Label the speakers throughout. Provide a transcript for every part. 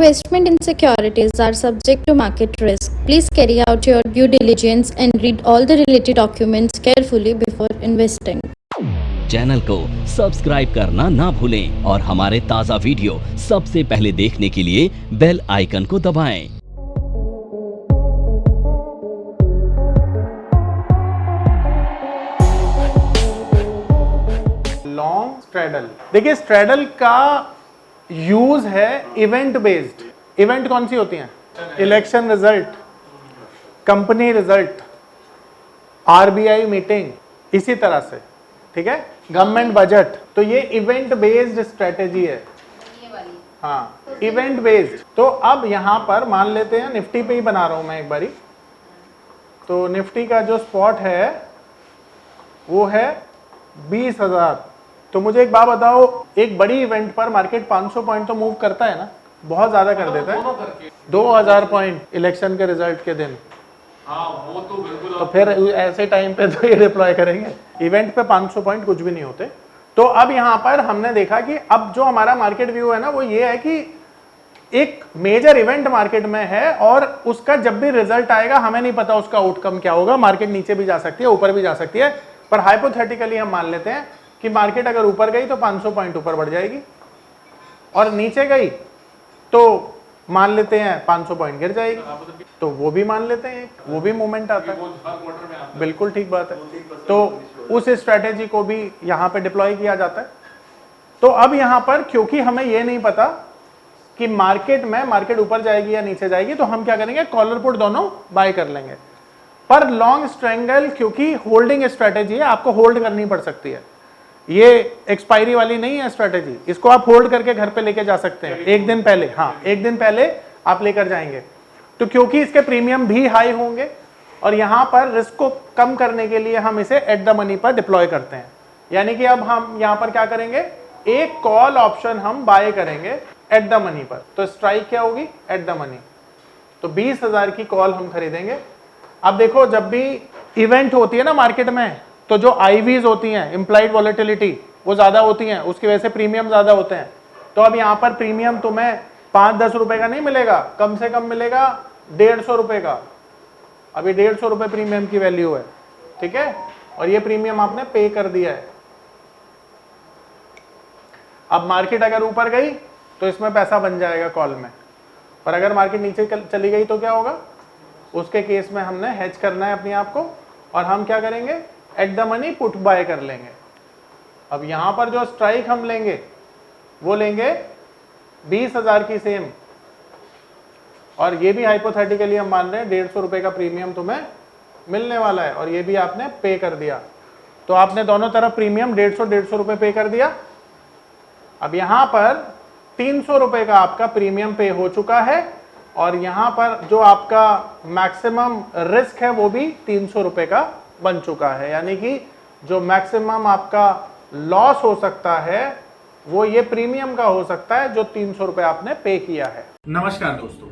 Speaker 1: Investment in securities are subject to market risk. Please carry out your due diligence and read all the related documents carefully before investing.
Speaker 2: Channel को subscribe करना ना भूलें और हमारे ताज़ा video सबसे पहले देखने के लिए बेल आइकन को दबाएं।
Speaker 3: लॉन्ग स्ट्रैडल, देखिए स्ट्रैडल का यूज है इवेंट बेस्ड। इवेंट कौन सी होती हैं? Election result, company result, RBI meeting, इसी तरह से, ठीक है, गवर्नमेंट बजट। तो ये इवेंट बेस्ड स्ट्रेटेजी है। हाँ, इवेंट बेस्ड। तो अब यहां पर मान लेते हैं निफ्टी पे ही बना रहा हूं मैं एक बारी। तो निफ्टी का जो स्पॉट है वो है 20,000। तो मुझे एक बात बताओ, एक बड़ी इवेंट पर मार्केट 500 पॉइंट तो मूव करता है ना, बहुत ज्यादा कर देता है, 2000 पॉइंट इलेक्शन के रिजल्ट के दिन।
Speaker 4: हाँ, वो तो बिल्कुल।
Speaker 3: तो फिर ऐसे टाइम पे तो ये डिप्लॉय करेंगे। इवेंट पे 500 पॉइंट कुछ भी नहीं होते। तो अब यहाँ पर हमने देखा कि अब जो हमारा मार्केट व्यू है ना, वो ये है कि एक मेजर इवेंट मार्केट में है और उसका जब भी रिजल्ट आएगा हमें नहीं पता उसका आउटकम क्या होगा। मार्केट नीचे भी जा सकती है, ऊपर भी जा सकती है, पर हाइपोथेटिकली हम मान लेते हैं कि मार्केट अगर ऊपर गई तो 500 पॉइंट ऊपर बढ़ जाएगी और नीचे गई तो मान लेते हैं 500 पॉइंट गिर जाएगी। तो वो भी मान लेते हैं, वो भी मूवमेंट आता है। बिल्कुल ठीक बात है। तो उस स्ट्रेटेजी को भी यहाँ पे डिप्लॉय किया जाता है। तो अब यहाँ पर क्योंकि हमें ये नहीं पता कि मार्केट ऊपर जाएगी या नीचे जाएगी, तो हम क्या करेंगे, कॉलर पुट दोनों बाय कर लेंगे। पर लॉन्ग स्ट्रेंगल क्योंकि होल्डिंग स्ट्रेटेजी है, आपको होल्ड करनी पड़ सकती है। ये एक्सपायरी वाली नहीं है स्ट्रेटेजी, इसको आप होल्ड करके घर पे लेके जा सकते हैं एक दिन पहले। हाँ, एक दिन पहले आप लेकर जाएंगे। तो क्योंकि इसके प्रीमियम भी हाई होंगे और यहां पर रिस्क को कम करने के लिए हम इसे एट द मनी पर डिप्लॉय करते हैं। यानी कि अब हम यहां पर क्या करेंगे, एक कॉल ऑप्शन हम बाय करेंगे एट द मनी पर। तो स्ट्राइक क्या होगी, एट द मनी। तो 20,000 की कॉल हम खरीदेंगे। अब देखो, जब भी इवेंट होती है ना मार्केट में, तो जो आईवीज होती हैं, इंप्लाइड वॉलेटिलिटी, वो ज्यादा होती हैं, उसकी वजह से प्रीमियम ज्यादा होते हैं। तो अब यहां पर प्रीमियम तुम्हें 5-10 रुपए का नहीं मिलेगा, कम से कम मिलेगा 150 रुपए का। अभी 150 रुपए प्रीमियम की वैल्यू है, ठीक है, और ये प्रीमियम आपने पे कर दिया है। अब मार्केट अगर ऊपर गई तो इसमें पैसा बन जाएगा कॉल में, पर अगर मार्केट नीचे चली गई तो क्या होगा, उसके केस में हमने हेज करना है अपने आप को और हम क्या करेंगे, at the money put buy कर लेंगे। अब यहां पर जो स्ट्राइक हम लेंगे वो लेंगे 20,000 की सेम, और ये भी हाइपोथेटिकली हम मान रहे हैं 150 रुपए का प्रीमियम तुम्हें मिलने वाला है और ये भी आपने पे कर दिया। तो आपने दोनों तरफ प्रीमियम 150 रुपए पे कर दिया। अब यहां पर 300 रुपए का आपका प्रीमियम पे हो चुका है और यहां पर जो आपका मैक्सिमम रिस्क है वो भी 300 रुपए का बन चुका है। यानी कि जो मैक्सिमम आपका लॉस हो सकता है वो ये प्रीमियम का हो सकता है जो 300 रुपए आपने पे किया है।
Speaker 4: नमस्कार दोस्तों,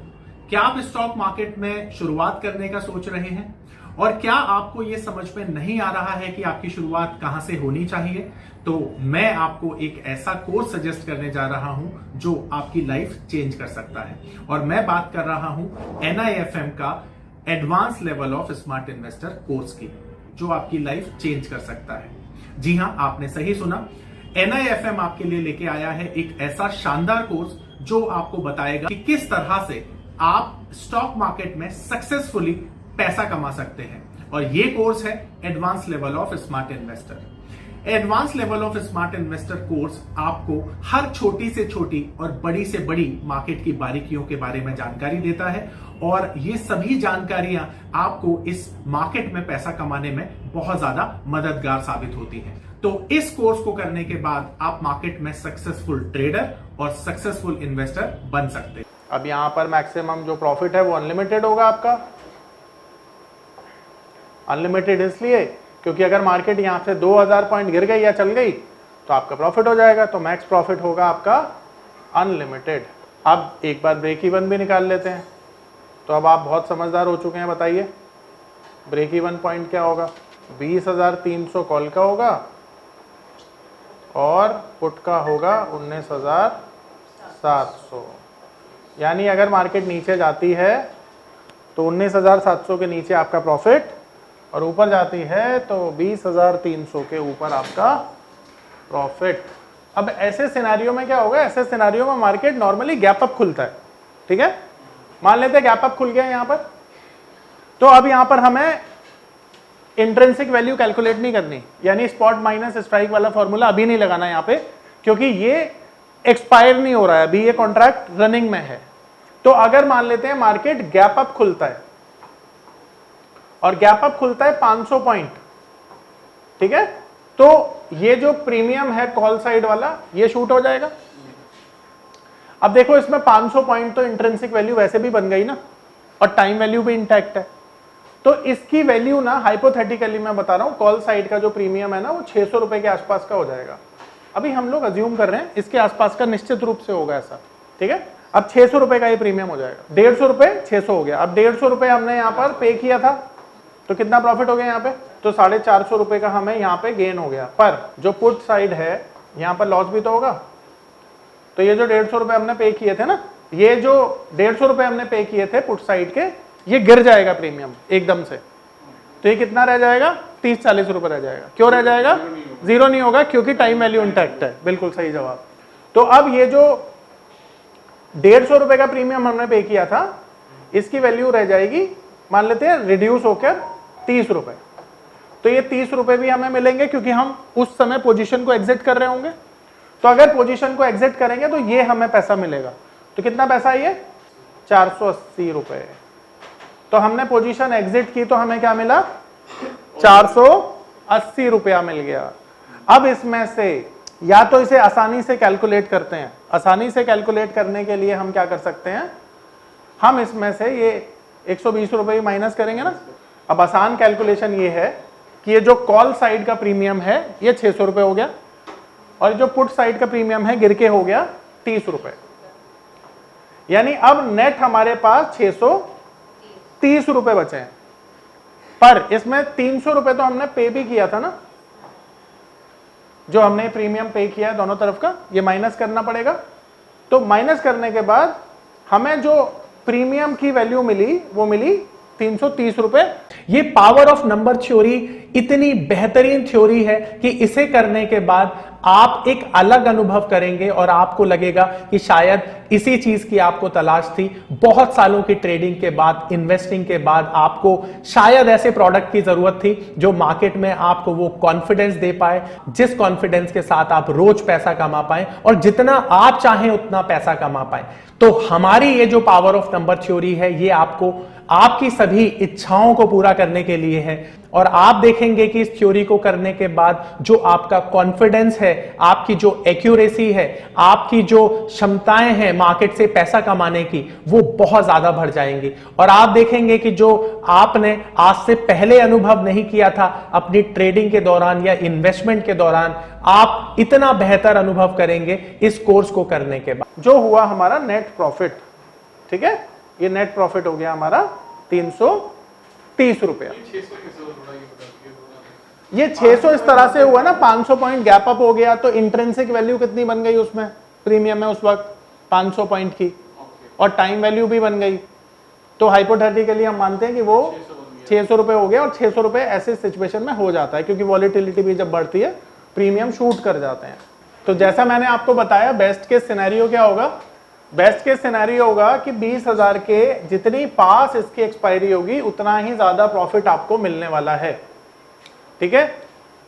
Speaker 4: क्या आप स्टॉक मार्केट में शुरुआत करने का सोच रहे हैं और क्या आपको यह समझ में नहीं आ रहा है कि आपकी शुरुआत कहां से होनी चाहिए? तो मैं आपको एक ऐसा कोर्स सजेस्ट करने जा रहा हूं जो आपकी लाइफ चेंज कर सकता है, और मैं बात कर रहा हूं NIFM का advance level of smart investor course की, जो आपकी लाइफ चेंज कर सकता है। जी हां, आपने सही सुना, NIFM आपके लिए लेके आया है एक ऐसा शानदार कोर्स जो आपको बताएगा कि किस तरह से आप स्टॉक मार्केट में सक्सेसफुली पैसा कमा सकते हैं। और ये कोर्स है advance level of smart investor. Advance level of smart investor course आपको हर छोटी से छोटी और बड़ी से बड़ी मार्केट की बारीकियों के बारे में जानकारी देता है, और ये सभी जानकारियां आपको इस मार्केट में पैसा कमाने में बहुत ज्यादा मददगार साबित होती हैं। तो इस कोर्स को करने के बाद आप मार्केट में सक्सेसफुल ट्रेडर और सक्सेसफुल इन्वेस्टर बन सकते हैं।
Speaker 3: अब यहां पर मैक्सिमम जो प्रॉफिट है वो अनलिमिटेड होगा आपका। अनलिमिटेड इसलिए क्योंकि अगर मार्केट यहां से 2000 पॉइंट गिर गई या चल गई तो आपका प्रॉफिट हो जाएगा, तो मैक्स प्रॉफिट होगा आपका अनलिमिटेड। अब एक बार ब्रेक इवन भी निकाल लेते हैं। तो अब आप बहुत समझदार हो चुके हैं, बताइए ब्रेक इवन पॉइंट क्या होगा। 20,300 कॉल का होगा और पुट का होगा 19,700। यानी अगर मार्केट नीचे जाती है तो 19,700 के नीचे आपका प्रॉफिट, और ऊपर जाती है तो 20,300 के ऊपर आपका प्रॉफिट। अब ऐसे सिनेरियो में क्या होगा, ऐसे सिनेरियो में मार्केट नॉर्मली गैप अप खुलता है, ठीक है। मान लेते हैं गैप अप खुल गया यहां पर, तो अब यहां पर हमें इंट्रिंसिक वैल्यू कैलकुलेट नहीं करनी, यानी स्पॉट माइनस स्ट्राइक वाला फॉर्मूला अभी नहीं लगाना यहां पे, क्योंकि ये एक्सपायर नहीं हो रहा है अभी, ये कॉन्ट्रैक्ट रनिंग में है। तो अगर मान लेते हैं मार्केट गैप अप खुलता है, और गैप अप खुलता है 500 पॉइंट, ठीक है, तो ये जो प्रीमियम है कॉल साइड वाला ये शूट हो जाएगा। अब देखो इसमें 500 पॉइंट तो इंट्रिंसिक वैल्यू वैसे भी बन गई ना, और टाइम वैल्यू भी इंटैक्ट है, तो इसकी वैल्यू ना हाइपोथेटिकली मैं बता रहा हूं, कॉल साइड का जो प्रीमियम है ना वो 600 रुपए के आसपास का हो जाएगा। अभी हम लोग अज्यूम कर रहे हैं इसके आसपास का निश्चित रूप से होगा ऐसा, ठीक है। अब 600 रुपए का ये प्रीमियम हो जाएगा, 150 रुपए 600 हो गया। अब 150 रुपए हमने यहाँ पर पे किया था, तो कितना प्रॉफिट हो गया यहाँ पे, तो 450 रुपए का हमें यहाँ पे गेन हो गया। पर जो पुट साइड है यहाँ पर लॉस भी तो होगा, तो ये जो 150 रुपए हमने पे किए थे ना, ये जो 150 रुपए हमने पे किए थे पुट साइड के, ये गिर जाएगा प्रीमियम एकदम से, तो ये कितना रह जाएगा, 30-40 रुपए रह जाएगा। क्यों रह जाएगा, जीरो नहीं होगा, क्योंकि टाइम वैल्यू इंटैक्ट है। बिल्कुल सही जवाब। तो अब ये जो 150 रुपए का प्रीमियम हमने पे किया था, इसकी वैल्यू रह जाएगी, मान लेते हैं रिड्यूस होकर 30 रुपए। तो ये 30 रुपए भी हमें मिलेंगे क्योंकि हम उस समय पोजीशन को एग्जिट कर रहे होंगे। तो अगर पोजीशन को एग्जिट करेंगे तो ये हमें पैसा मिलेगा। तो कितना पैसा है ये, 480 रुपए। तो हमने पोजीशन एग्जिट की तो हमें क्या मिला, 480 रुपया मिल गया। अब इसमें से या तो इसे आसानी से कैलकुलेट करते हैं, आसानी से कैलकुलेट करने के लिए हम क्या कर सकते हैं, हम इसमें से ये 120 रुपए माइनस करेंगे ना। अब आसान कैलकुलेशन ये है कि ये जो कॉल साइड का प्रीमियम है ये 600 रुपए हो गया, और जो पुट साइड का प्रीमियम है गिर के हो गया 30 रुपए। यानी अब नेट हमारे पास 630 रुपए बचे हैं। पर इसमें 300 रुपए तो हमने पे भी किया था ना, जो हमने प्रीमियम पे किया है दोनों तरफ का, ये माइनस करना पड़ेगा। तो माइनस करने के बाद हमें जो प्रीमियम की वैल्यू मिली वो मिली 330 रुपए।
Speaker 4: ये पावर ऑफ नंबर थ्योरी इतनी बेहतरीन थ्योरी है कि इसे करने के बाद आप एक अलग अनुभव करेंगे और आपको लगेगा कि शायद इसी चीज की आपको तलाश थी। बहुत सालों की ट्रेडिंग के बाद, इन्वेस्टिंग के बाद आपको शायद ऐसे प्रोडक्ट की जरूरत थी जो मार्केट में आपको वो कॉन्फिडेंस दे पाए, जिस कॉन्फिडेंस के साथ आप रोज पैसा कमा पाए और जितना आप चाहें उतना पैसा कमा पाए। तो हमारी ये जो पावर ऑफ नंबर थ्योरी है, ये आपको आपकी सभी इच्छाओं को पूरा करने के लिए है। और आप देखेंगे कि इस थ्योरी को करने के बाद जो आपका कॉन्फिडेंस है, आपकी जो एक्यूरेसी है, आपकी जो क्षमताएं हैं मार्केट से पैसा कमाने की, वो बहुत ज्यादा बढ़ जाएंगी। और आप देखेंगे कि जो आपने आज से पहले अनुभव नहीं किया था अपनी ट्रेडिंग के दौरान या इन्वेस्टमेंट के दौरान, आप इतना बेहतर अनुभव करेंगे इस कोर्स को करने के बाद।
Speaker 3: जो हुआ हमारा नेट प्रॉफिट, ठीक है, ये नेट प्रॉफिट हो गया हमारा 330 रुपया। ये 600 इस तरह से हुआ ना, 500 पॉइंट गैप अप हो गया, तो इंट्रिंसिक वैल्यू कितनी बन गई उसमें, प्रीमियम में उस वक्त 500 पॉइंट की, और टाइम वैल्यू भी बन गई। तो हाइपोथेटिकली हम मानते हैं कि वो 600 रुपए हो गया। और 600 रुपए ऐसे सिचुएशन में हो जाता है क्योंकि वॉलेटिलिटी भी जब बढ़ती है प्रीमियम शूट कर जाते हैं। तो जैसा मैंने आपको बताया, बेस्ट केस सिनेरियो क्या होगा, बेस्ट केस सिनेरियो होगा कि 20,000 के जितनी पास इसकी एक्सपायरी होगी उतना ही ज्यादा प्रॉफिट आपको मिलने वाला है, ठीक है।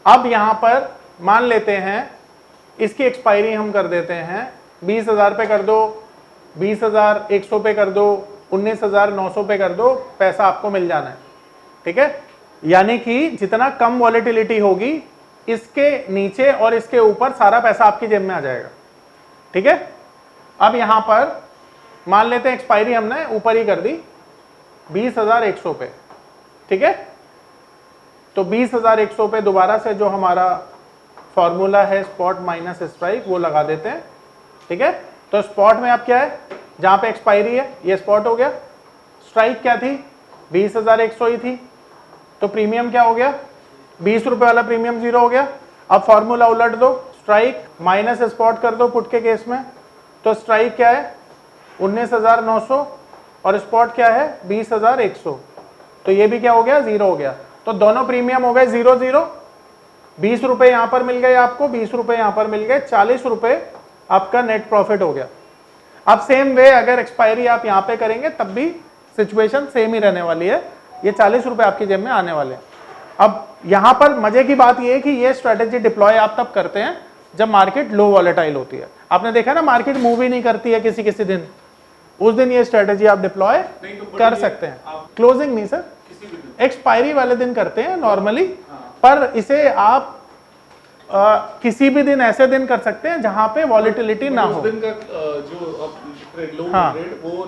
Speaker 3: अब यहां पर मान लेते हैं इसकी एक्सपायरी हम कर देते हैं 20,000 पे कर दो, 20,100 पे कर दो, 19,900 पे कर दो, पैसा आपको मिल जाना है, ठीक है। यानी कि जितना कम वॉलेटिलिटी होगी इसके नीचे और इसके ऊपर सारा पैसा आपकी जेब में आ जाएगा, ठीक है। अब यहां पर मान लेते हैं एक्सपायरी हमने ऊपर ही कर दी 20,100 पे, ठीक है। तो 20,100 पे दोबारा से जो हमारा फॉर्मूला है स्पॉट माइनस स्ट्राइक वो लगा देते हैं, ठीक है। तो स्पॉट में अब क्या है, जहां पे एक्सपायरी है ये स्पॉट हो गया, स्ट्राइक क्या थी 20,100 ही थी, तो प्रीमियम क्या हो गया 20 रुपए वाला प्रीमियम 0 हो गया। अब फॉर्मूला उलट दो, स्ट्राइक माइनस स्पॉट कर दो पुट के केस में, तो स्ट्राइक क्या है 19,900 और स्पॉट क्या है 20,100, तो ये भी क्या हो गया 0 हो गया। तो दोनों प्रीमियम हो गए 0 0। 20 रुपए यहां पर मिल गए आपको, 20 रुपए यहां पर मिल गए, 40 रुपए आपका नेट प्रॉफिट हो गया। अब सेम वे अगर एक्सपायरी आप यहां पे करेंगे तब भी सिचुएशन सेम ही रहने वाली है, ये 40 रुपए आपकी जेब में आने वाले हैं। अब यहां पर मजे की बात ये है कि ये स्ट्रेटेजी डिप्लॉय आप तब करते हैं जब मार्केट लो वॉलेटाइल होती है। आपने देखा ना मार्केट मूव ही नहीं करती है किसी किसी दिन, उस दिन ये स्ट्रेटेजी आप डिप्लॉय कर सकते हैं। क्लोजिंग नहीं सर, एक्सपायरी वाले दिन करते हैं नॉर्मली, पर इसे आप किसी भी दिन ऐसे दिन कर सकते हैं जहां पे वॉलेटिलिटी ना हो।
Speaker 5: उस दिन का जो लो
Speaker 3: हाँ।
Speaker 5: रेट वो